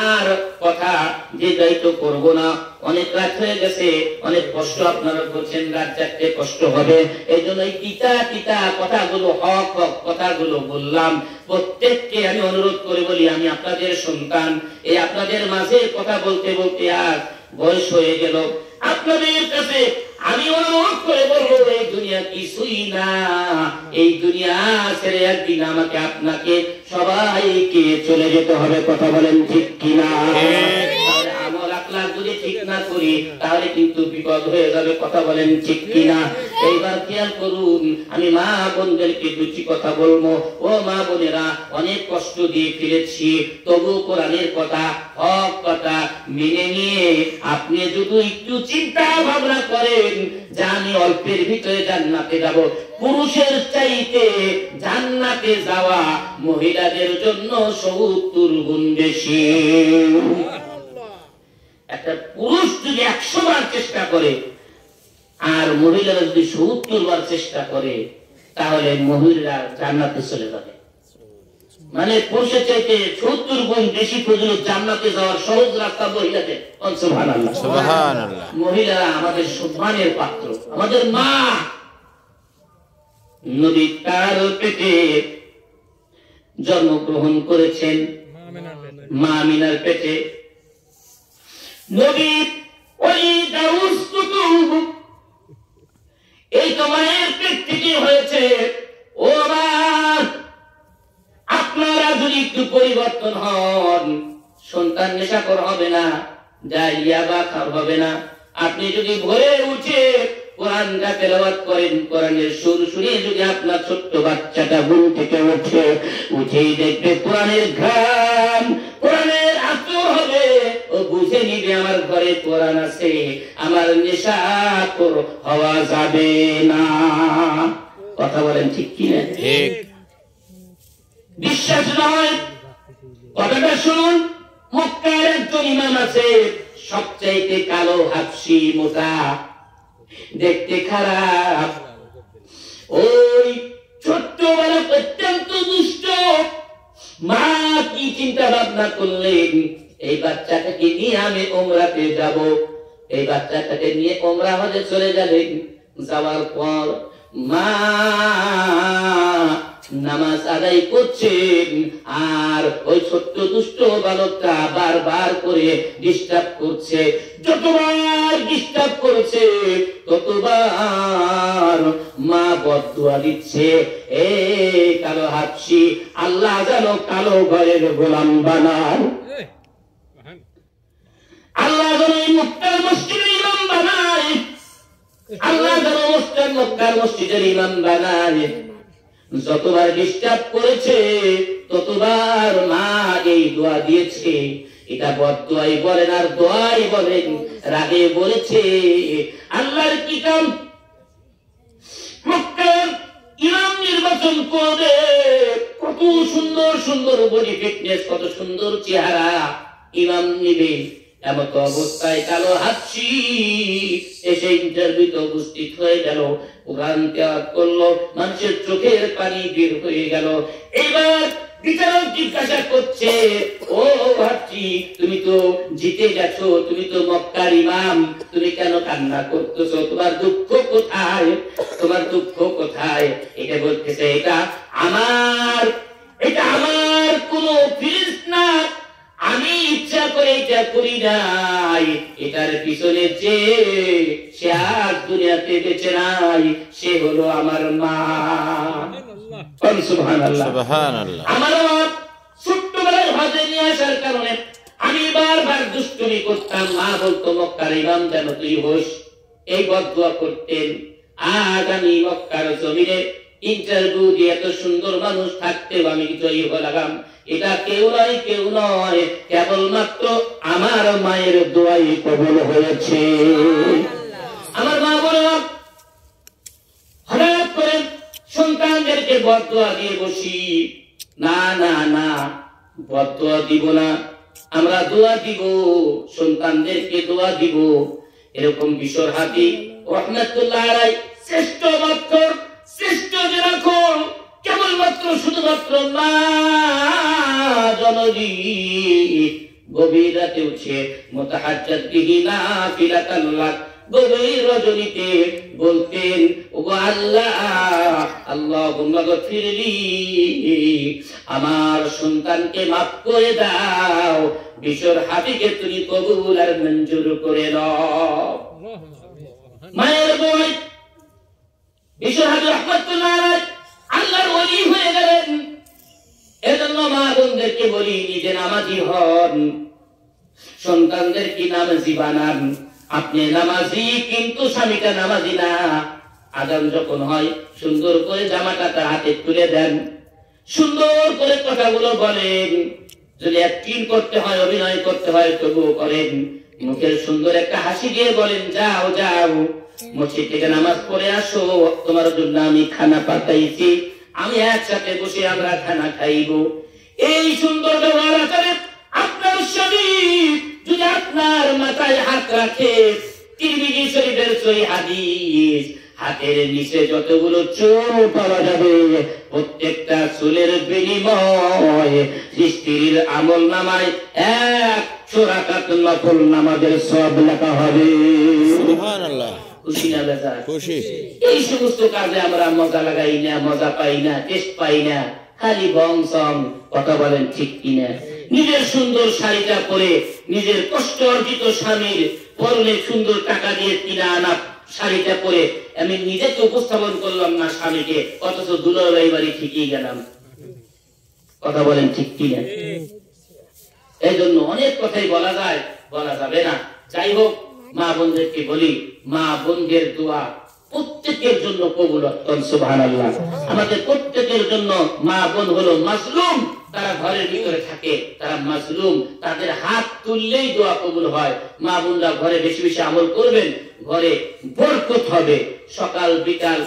আর কথা দীর্ঘায়িত করব না, অনেক রাত হয়ে গেছে, অনেক কষ্ট আপনারা করছেন, রাত জাগতে কষ্ট হবে, এই জন্য এই তিতা কথাগুলো হক কথাগুলো বললাম। প্রত্যেককে আমি অনুরোধ করে বলি, আমি আপনাদের সন্তান, এই আপনাদের মাঝে কথা বলতে বলতে আর বয়স হয়ে গেল, আপনাদের কাছে আমি অনুরোধ করে বলবো, এই দুনিয়া কিছুই না, এই দুনিয়া ছেড়ে একদিন আমাকে আপনাকে সবাইকে চলে যেতে হবে। কথা বলেন ঠিক কিনা? আমল আকলাক যদি ঠিক না করি তাহলে কিন্তু বিপদ হয়ে যাবে। কথা বলেন ঠিক কিনা? এইবার খেয়াল করুন, আমি মা বোনদেরকে দুটি কথা বলবো। ও মা বোনেরা, অনেক কষ্ট দিয়ে ফিরেছি, তবু কোরআনের কথা, হক কথা মেনে নিয়ে আপনি যদি একটু চিন্তা ভাবনা করেন যে আমি অল্পের ভিতরে জান্নাতে যাব, পুরুষের চাইতে জান্নাতে যাওয়া মহিলাদের জন্য 70 গুণ বেশি। একটা পুরুষ যদি 100 বার চেষ্টা করে আর মহিলারা যদি 70 বার চেষ্টা করে, তাহলে মহিলারা জান্নাতে চলে যাবে। মানে পুরুষের চাইতে 70 গুণ বেশি ফজিলত জান্নাতে যাওয়ার সহজ রাস্তা মহিলাদের। সুবহানাল্লাহ, সুবহানাল্লাহ। মহিলারা আমাদের সম্মানের পাত্র, আমাদের মা। নবী তার পেটে জন্মগ্রহণ করেছেন, মা আমিনার পেটে। নবী ওই দাউস কুতুব এই তো মায়ের পেট থেকে হয়েছে। ও মা, আপনারা যদি একটু পরিবর্তন হন, সন্তান নেশাখোর হবে না, ইয়াবা খার হবে না। আপনি যদি ভোরে উঠে কোরআনটা তেলাওয়াত করেন, কোরআনের সুর শুনে যদি আপনার ছোট্ট বাচ্চাটা ঘুম থেকে উঠেই দেখবে কোরআনের ঘ্রাণ, কোরআনের আতর হবে, ও বুঝে নিবে আমার ঘরে কোরআন আছে, আমার নেশাখোর হওয়া যাবে না। কথা বলেন ঠিক কি না? ঠিক। বিশ্বাস নয়, কথাটা শুনুন। মক্কার একজন ইমাম আছে, সবচাইতে কালো, হাবশি, মোটা, দেখতে খারাপ। ওই ছোট্টবেলা অত্যন্ত দুষ্ট। মা কি চিন্তা ভাবনা করলেন, এই বাচ্চাটাকে নিয়ে আমি উমরাতে যাব। এই বাচ্চাটাকে নিয়ে উমরা হজে চলে গেলেন। যাওয়ার পর মা নামাজ আদায় করছেন, আর ওই ছোট্ট দুষ্ট বালকটা বারবার করে ডিস্টার্ব করছে। যতবার ডিস্টার্ব করেছে ততবার মা বদদুয়া দিচ্ছে, এ কালো হাবশি, আল্লাহ যেন কালো ঘরের গোলাম বানায়, আল্লাহ যেন এই মক্কার মসজিদের ইমাম বানায়, আল্লাহ যেন মক্কার মসজিদের ইমাম বানায়। যতবার ডিস্টার্ব করেছে ততবার মা এই দোয়া দিয়েছে। এটা বদদুয়াই বলেন আর দোয়াই বলেন। রাগে বলেছে, আল্লাহর কিতাব মক্কার ইমাম নির্বাচন করে, কত সুন্দর সুন্দর বডি ফিটনেস, কত সুন্দর চেহারা, ইমাম নিবে। এমত অবস্থায় কালো হাবশি এসে ইন্টারভিউতে উপস্থিত হয়ে গেল, কোরআন তেলাওয়াত করলো, মানুষের চোখের পানি বের হয়ে গেল। এবার বিচারক জিজ্ঞাসা করছে, ও হাবশি, তুমি তো জিতে গেছো, তুমি তো মক্কার ইমাম, তুমি কেন কান্না করতেছো? তোমার দুঃখ কোথায়? তোমার দুঃখ কোথায়? এটা বলতেছে, এটা আমার কোনো ফিলিংস না, আমি ইচ্ছা করে এটা করি নাই। এটার পিছনে যে সে আর দুনিয়াতে বেঁচে নাই, সে হলো আমার মা। সুবহানাল্লাহ, সুবহানাল্লাহ। আমার মা ছোট্টবেলায় হজে নিয়ে আসার কারণে আমি বারবার দুষ্টুমি করতাম। মা বলতো, মক্কার ইমাম যেন তুই হোস, এই বদদুয়া করতেন। আজ আমি মক্কার জমিনে ইন্টারভিউ দিয়ে এত সুন্দর মানুষ থাকতেও আমি জয়ী হলাম। এটা কেউ নয়, কেবলমাত্র আমার মায়ের দোয়াই কবুল হয়েছে। আমার মা বলে, হঠাৎ করে সন্তানদেরকে বদদুয়া দিয়ে বসি, না না না, বদদুয়া দিব না, আমরা দোয়া দিব, সন্তানদেরকে দোয়া দিব। এরকম বিশ্বর হাতি রহমাতুল্লাহ আলাইহি শ্রেষ্ঠ বক্তর, শ্রেষ্ঠ যেরকম, কেবলমাত্র শুধুমাত্র মা জননী গভীর রাতে উঠে মুতাহাজ্জাত বিহি নাফিলাতান লাক, গভীর রজনীতে বলতেন, ওগো আল্লাহ, আল্লাহুম্মা গফিরলি, আমার সন্তানকে মাফ করে দাও, বিশ্বর হাবিকে তুমি কবুল আর মঞ্জুর করে নাও। মায়ের বই বিশ্বর হাবি রাহমাতুল্লাহ আলাইহি আল্লাহর ওলি হয়ে গেলেন। এজন্য মা বোনদেরকে বলি, নিজে নামাজি হন, সন্তানদেরকে নামাজি বানান। আপনি নামাজি কিন্তু স্বামীটা নামাজি না। আযান যখন হয় সুন্দর করে জামাটা তার হাতে তুলে দেন, সুন্দর করে কথাগুলো বলেন। যদি অ্যাক্টিং করতে হয়, অভিনয় করতে হয়, তবুও করেন। মুখের সুন্দর একটা হাসি দিয়ে বলেন, যাও যাও মসজিদ থেকে নামাজ পড়ে আসো, তোমার জন্য আমি খানা পাকাইছি, আমি একসাথে বসে আমরা খানা খাইব। এই সুন্দর ব্যবহার আচরণ আপনার স্বামী যদি আপনার মাথায় হাত রাখে, তিরমিজি শরীফের সহিহ হাদিস, হাতের নিচে যতগুলো চুল পাওয়া যাবে প্রত্যেকটা চুলের বিনিময় স্ত্রীর আমল নামায় 100 রাকাত নফল নামাজের সওয়াব লেখা হবে। সুবহানাল্লাহ। খুশি না বেজার? খুশি। এই সমস্ত কাজে আমরা মজা লাগাই না, মজা পাই না, টেস্ট পাই না, খালি বং সং। কথা বলেন ঠিক কিনা? নিজের সুন্দর শাড়িটা পরে, নিজের কষ্ট অর্জিত স্বামীর পরনে সুন্দর টাকা দিয়ে কিনা আনা শাড়িটা পরে আমি নিজেকে উপস্থাপন করলাম না স্বামীকে, অথচ দুলাভাই বাড়ি ঠিকই গেলাম। কথা বলেন ঠিক কিনা? এই জন্য অনেক কথাই বলা যায়, বলা যাবে না। যাই হোক, মা বোনদেরকে বলি, মা বোনদের দোয়া প্রত্যেকের জন্য কবুল হন। সুবহানাল্লাহ। আমাদের প্রত্যেকের জন্য মা বোন হলো মাজলুম, তারা ঘরের ভিতরে থাকে, তারা মাজলুম, তাদের হাত তুললেই দোয়া কবুল হয়। মা বোনরা ঘরে বেশি বেশি আমল করবেন, ঘরে বরকত হবে। সকাল বিকাল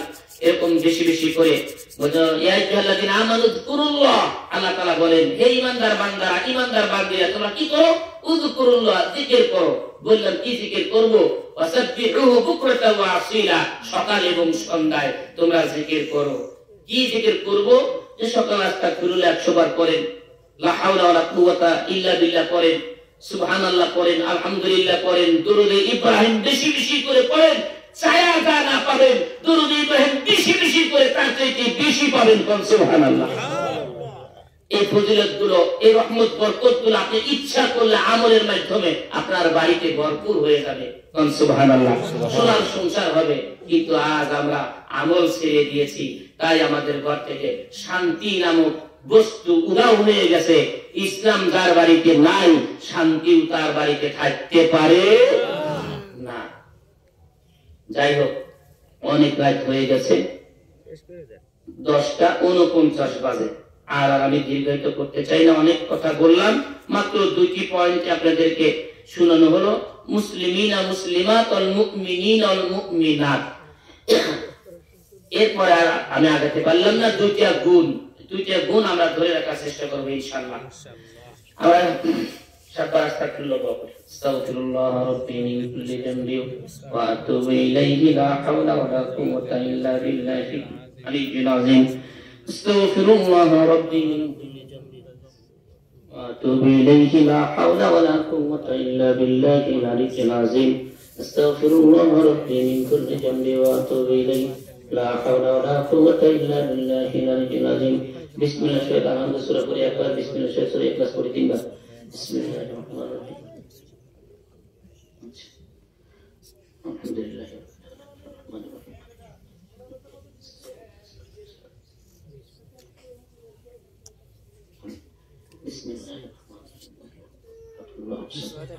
এরকম বেশি বেশি করে আল্লাহ তাআলা বলেন, হে ঈমানদার বান্দারা, ঈমানদার বান্দিরা, তোমরা কি করো? উযকুরুল্লাহ, জিকির করো। বললাম কি জিকির করব? ওয়াসাব্বিহুহু বুকরাতাও ওয়া আসীলা, সকাল এবং সন্ধ্যায় তোমরা জিকির করো। কি জিকির করব? যে সকাল আস্তাগফিরুল্লাহ 100 বার করেন, লা হাওলা ওয়ালা কুওয়াতা ইল্লা বিল্লাহ পড়েন, সুবহানাল্লাহ পড়েন, আলহামদুলিল্লাহ পড়েন, দুরূদে ইব্রাহিম বেশি বেশি করে পড়েন। ছায়া যা না পাবেন, দুরূদে ইব্রাহিম বেশি বেশি করে তার চাইতে বেশি পাবেন। কোন সুবহানাল্লাহ। এই ফজিলতগুলো, এই রহমত বরকতগুলো আপনি ইচ্ছা করলে আমলের মাধ্যমে আপনার বাড়িতে ভরপুর হয়ে যাবে। কোন সুবহানাল্লাহ। সোনার সংসার হবে। কিন্তু আজ আমরা আমল ছেড়ে দিয়েছি, তাই আমাদের ঘর থেকে শান্তি নামক বস্তু উধাও হয়ে গেছে। ইসলাম যার বাড়িতে নাই, শান্তিও তার বাড়িতে থাকতে পারে না। যাই হোক, অনেক রাত হয়ে গেছে, 10টা 49 বাজে। আর আমি দীর্ঘায়িত করতে চাই না, অনেক কথা বললাম। মাত্র 2টি পয়েন্ট আপনাদেরকে শোনানো হলো। মুসলিমিনা মুসলিমাত ওয়াল মুমিনিনা ওয়াল মুমিনাত। এরপর আর আমি আগাতে পারলাম না। 2টা গুণ আমরা ধরে রাখার চেষ্টা করব ইনশাআল্লাহ। আমরা সবার আস্তাগফিরুল্লাহ বলি, আস্তাগফিরুল্লাহ রাব্বি মিন কুল্লি যামবি ওয়া আতুবু ইলাইহি, লা হাওলা ওয়া লা কুওয়াতা ইল্লা বিল্লাহি আলিয়্যিল আযীম। আস্তাগফিরুল্লাহ রাব্বি মিন কুল্লি যামবি ওয়া আতুবু ইলাইহি, লা হাওলা ওয়া লা কুওয়াতা ইল্লা বিল্লাহি আলিয়্যিল আযীম। আস্তাগফিরুল্লাহ রাব্বি মিন কুল্লি যামবি ওয়া আতুবু ইলাইহি, লা হাওলা ওয়া লা কুওয়াতা ইল্লা বিল্লাহি আলিয়্যিল আযীম। বিসমিল্লাহ শাইতানির রাজিম সূরা পড়ি একবার, বিসমিল্লাহ সূরা ইখলাস পড়ি 3 বার। বিসমিল্লাহির রহমানির রহিম। আলহামদুলিল্লাহ রাব্বিল আলামিন। বিসমিল্লাহির রহমানির রহিম। আল্লাহু আকবার।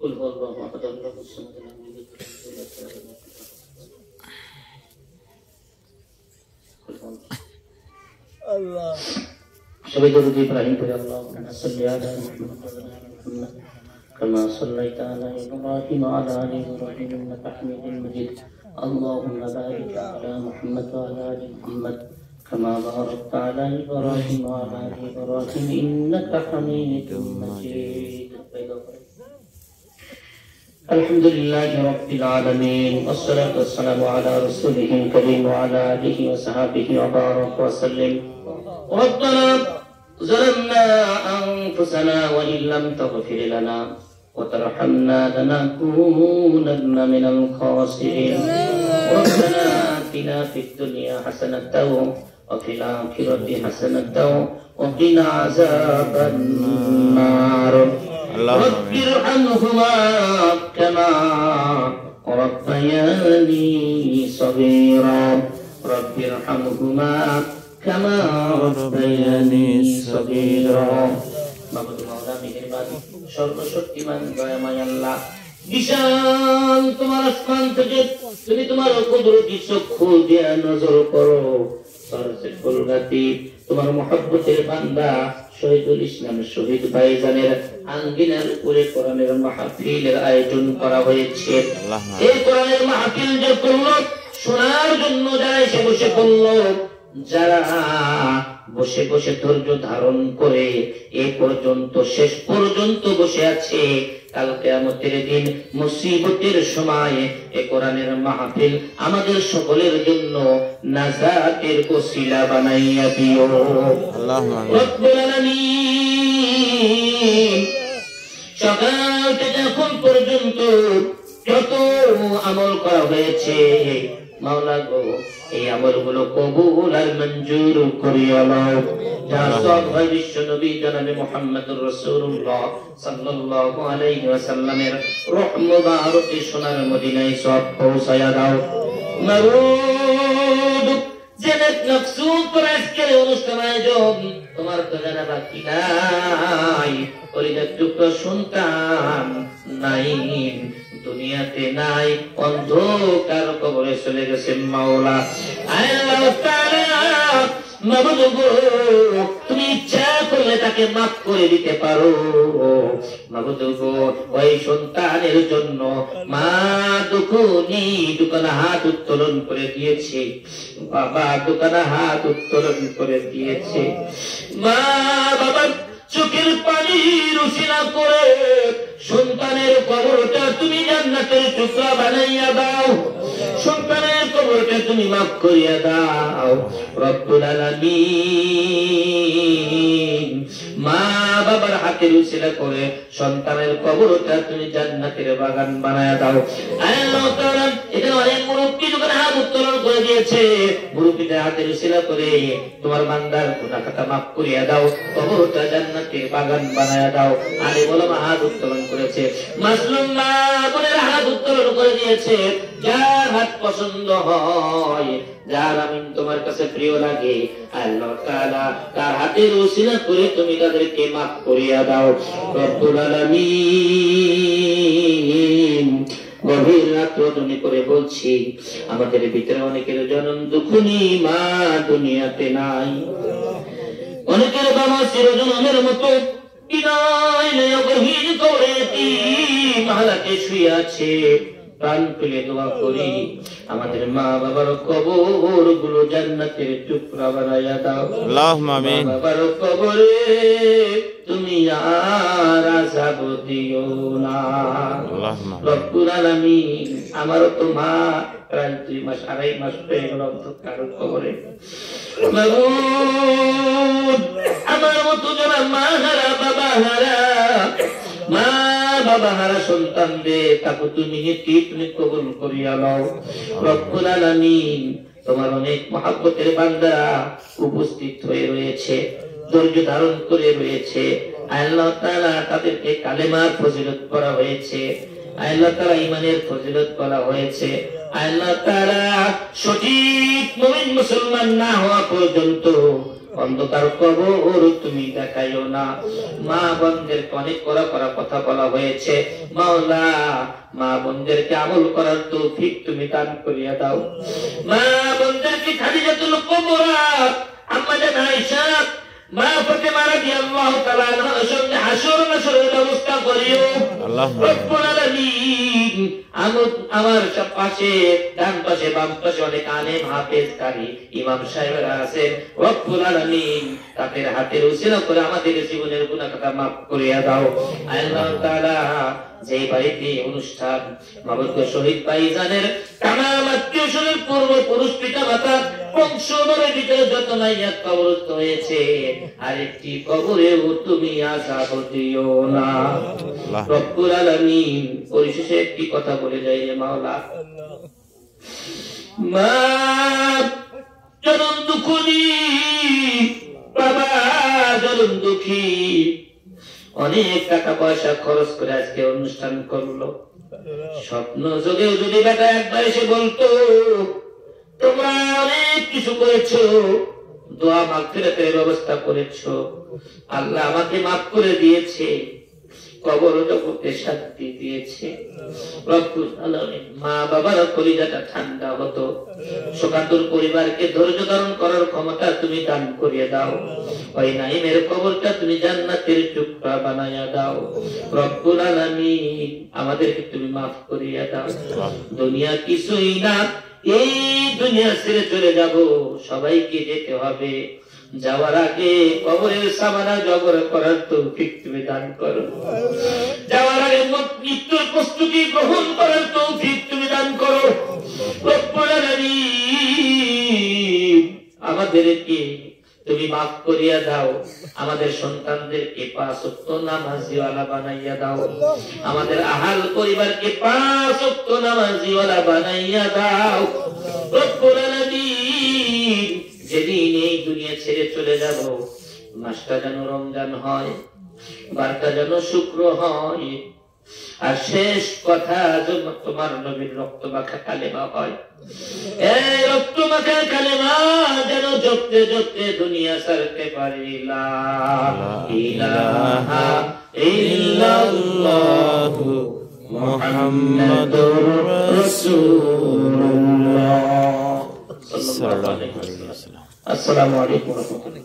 কুল হুয়াল্লাহু আহাদ, আল্লাহুস সামাদ, লাম ইয়ালিদ ওয়া লাম ইউলাদ। আল্লাহ সবাই দরুদ ইব্রাহিম পড়ে। আল্লাহুম্মা সাল্লি আলা মুহাম্মাদ কামা সাল্লাইতা আলা ইব্রাহিম ওয়া আলা আলি ইব্রাহিম ইন্নাকা হামিদুম মাজিদ। আল্লাহুম্মা বারিক আলা মুহাম্মাদ ওয়া আলা আলি মুহাম্মাদ কামা বারাকতা আলা ইব্রাহিম ওয়া আলা আলি ইব্রাহিম ইন্নাকা হামিদুম মাজিদ। আলহামদুলিল্লাহি রাব্বিল আলামিন, ওয়াসসালাতু ওয়াসসালামু আলা রাসূলিহিল কারীম ওয়া আলা আলিহি ওয়া সাহবিহি ওয়া বারাকা ওয়া সাল্লাম। ربنا ظلمنا أنفسنا وإن لم تغفر لنا وترحمنا لنكونن من الخاسرين ربنا آتنا في الدنيا حسنة وفي الآخرة حسنة وقنا عذاب النار رب ارحمهما كما ربياني صغيرا رب ارحمهما كما ربياني صغيرا মাবুদ মাওলা মেহেরবান সর্বশক্তিমান দয়াময় আল্লাহ বিশাল তোমার আসমান থেকে তুমি তোমার কুদরতি চক্ষু দিয়ে নজর করো সরসে ফুলগাতি তোমার মহব্বতের বান্দা শহীদুল ইসলাম শহীদ ভাইজানের আঙ্গিনার উপরে কোরআনের মাহফিলের আয়োজন করা হয়েছে এই কোরআনের মাহফিল যে করলো শোনার জন্য যারা এসে বসে করলো যারা বসে বসে ধৈর্য ধারণ করে এ পর্যন্ত শেষ পর্যন্ত বসে আছে কাল কিয়ামতের দিন মুসিবতের সময় এ কোরআনের মাহফিল আমাদের সকলের জন্য নাজাতের ওসিলা বানাইয়া দিও আল্লাহুম্মা রব্বুল আলামিন সকাল থেকে এখন পর্যন্ত যত আমল করা হয়েছে মাওলা গো এই আমলগুলো কবুল আর মঞ্জুর করিয়া নাও যা সব হয় বিশ্ব নবী জনাবে মুহাম্মদুর রাসূলুল্লাহ সাল্লাল্লাহু আলাইহি ওয়াসাল্লামের রূহ মুবারকে সোনার মদিনায় সব পৌঁছায়া দাও মাবুদ জেনেত নকসুদ করে আজকের অনুষ্ঠান আয়োজন তোমার তো জানা বাকি নাই কলিজার টুকরো সন্তান নাই দুনিয়াতে নাই অন্ধকার কবরে চলে গেছে মাওলা আল্লাহ তাআলা মাবুদ গো তুমি ইচ্ছা করলে তাকে মাফ করে দিতে পারো মাবুদ গো ওই সন্তানের জন্য মা দোকানে হাত উত্তোলন করে দিয়েছে বাবা দোকানে হাত উত্তোলন করে দিয়েছে মা বাবা চোখের পানির উসিলা করে সন্তানের কবরটা তুমি জান্নাতের টুকরা বানাইয়া দাও সন্তানের কবরটা তুমি মাফ করিয়া দাও রব্বুল আলামিন মা বাবার হাতের উসিলা করে সন্তানের কবরটা তুমি জান্নাতের বাগান বানাইয়া দাও আল্লাহ তাআলা এখানে অনেক মুরব্বি যখন হাত উত্তোলন করে দিয়েছে মুরব্বিদের হাতের উসিলা করে তোমার বান্দার গুনাহ খাতা মাফ করিয়া দাও কবরটা জান্নাতের বাগান বানাইয়া দাও আরে বলো হাত উত্তোলন করেছে মাসলুম মা বোনের হাত উত্তোলন করে দিয়েছে যার হাত পছন্দ হয় যার আমিন তোমার কাছে প্রিয় লাগে আল্লাহ তাআলা তার হাতের উসিলা করে তুমি তাদেরকে মাফ করিয়া দাও রব্বুল আলামিন গভীর রাত রজনী করে বলছি আমাদের ভিতরে অনেকের জনম দুঃখনী মা দুনিয়াতে নাই অনেকের বাবা চিরজনমের মতো বিদায় গহীন করে মালাকে শুয়ে আছে প্রাণ খুলে দোয়া করি আমাদের মা বাবার কবর গুলো জান্নাতের টুকরা বানাইয়া দাও আল্লাহুম্মা আমিন বাবার কবরে তুমি আর আযাব দিও না আল্লাহুম্মা রব্বুল আলামিন আমারও তো মা প্রায় 2 মাস 2.5 মাস হয়ে গেল অন্ধকার কবরে মাবুদ আমার মতো যারা মা হারা বাবা হারা মা বাবা হারা সন্তান দে তাকে তুমি তুমি কবুল করিয়া নাও রব্বুল আলামিন তোমার অনেক মহব্বতের বান্দারা উপস্থিত হয়ে রয়েছে ধৈর্য ধারণ করে রয়েছে আল্লাহ তাআলা তাদেরকে কালেমার ফজিলত করা হয়েছে আল্লাহ তাআলা ঈমানের ফজিলত করা হয়েছে আল্লাহ তাআলা সঠিক মুমিন মুসলমান না হওয়া পর্যন্ত অন্ধকার কবর তুমি দেখাইও না মা বোনদেরকে অনেক করা কথা বলা হয়েছে মাওলা মা বোনদেরকে আমল করার তৌফিক তুমি দান করিয়া দাও মা বোনদেরকে খাদিজাতুল কুবরা আম্মা জান আয়েশা মা ফাতেমা রাদিয়াল্লাহু তাআলা আনহার সঙ্গে হাসর নাসরের ব্যবস্থা করিও আল্লাহ রব্বুল আলামিন আমার সব পাশে ডান পাশে বাম পাশে অনেক আলেম হাফেজ কারি ইমাম সাহেবরা আছেন রব্বুল আলামিন তাদের হাতের উসিলা করে আমাদের জীবনের গুনাহ খাতা মাফ করিয়া দাও আল্লাহ তাআলা যে বাড়িতে অনুষ্ঠান মাবুদ শহীদ ভাইজানের তামাম আত্মীয় স্বজনের পূর্ব পুরুষ পিতা মাতা বংশধরের ভিতরে যত মাইয়াত কবরস্থ হয়েছে, আরেকটি কবরেও তুমি আযাব দিও না। রব্বুল আলামিন পরিশেষে একটি কথা বলে যায়, রে মাওলা, মা জনম দুঃখী, বাবা জনম দুঃখী, অনেক টাকা পয়সা খরচ করে আজকে অনুষ্ঠান করলো। স্বপ্ন যোগেও যদি বেটা একবার এসে বলতো তোমরা অনেক কিছু করেছো, দোয়া মাগফিরাতের ব্যবস্থা করেছো, আল্লাহ আমাকে মাফ করে দিয়েছে, কবর জগতে শান্তি দিয়েছে, রব্বুল আলামিন মা বাবার কলিজাটা ঠান্ডা হতো, শোকাতুর পরিবারকে ধৈর্য ধারণ করার ক্ষমতা তুমি দান করিয়ে দাও, ওই নাইমের কবরটা তুমি জান্নাতের টুকরা বানাইয়া দাও, রব্বুল আলামিন আমাদেরকে তুমি মাফ করিয়া দাও। দুনিয়া কিছুই না, এই দুনিয়া ছেড়ে চলে যাব, সবাইকে যেতে হবে, যাওয়ার আগে কবরের সামানা জবর করার তৌফিক তুমি দান করো, যাওয়ার আগে মৃত্যুর প্রস্তুতি গ্রহণ করার তৌফিক তুমি দান করো। রব্বুল আলামিন আমাদেরকে তুমি মাফ করিয়া দাও, আমাদের সন্তানদেরকে 5 ওয়াক্ত নামাজিওয়ালা বানাইয়া দাও, আমাদের আহাল পরিবারকে 5 ওয়াক্ত নামাজিওয়ালা বানাইয়া দাও। রব্বুল আলামিন যেদিন এই দুনিয়া ছেড়ে চলে যাব, মাসটা যেন রমজান হয়, বারটা যেন শুক্র হয়, আর শেষ কথা যেন তোমার নবীর রক্ত মাখা কালেমা হয়। এই রক্ত মাখা কালেমা যেন জপতে জপতে দুনিয়া ছাড়তে পারি, লা ইলাহা ইল্লাল্লাহু মুহাম্মাদুর রাসূলুল্লাহ সাল্লাল্লাহু আলাইহি ওয়াসাল্লাম। আসসালামু আলাইকুম ওয়া রাহমাতুল্লাহ।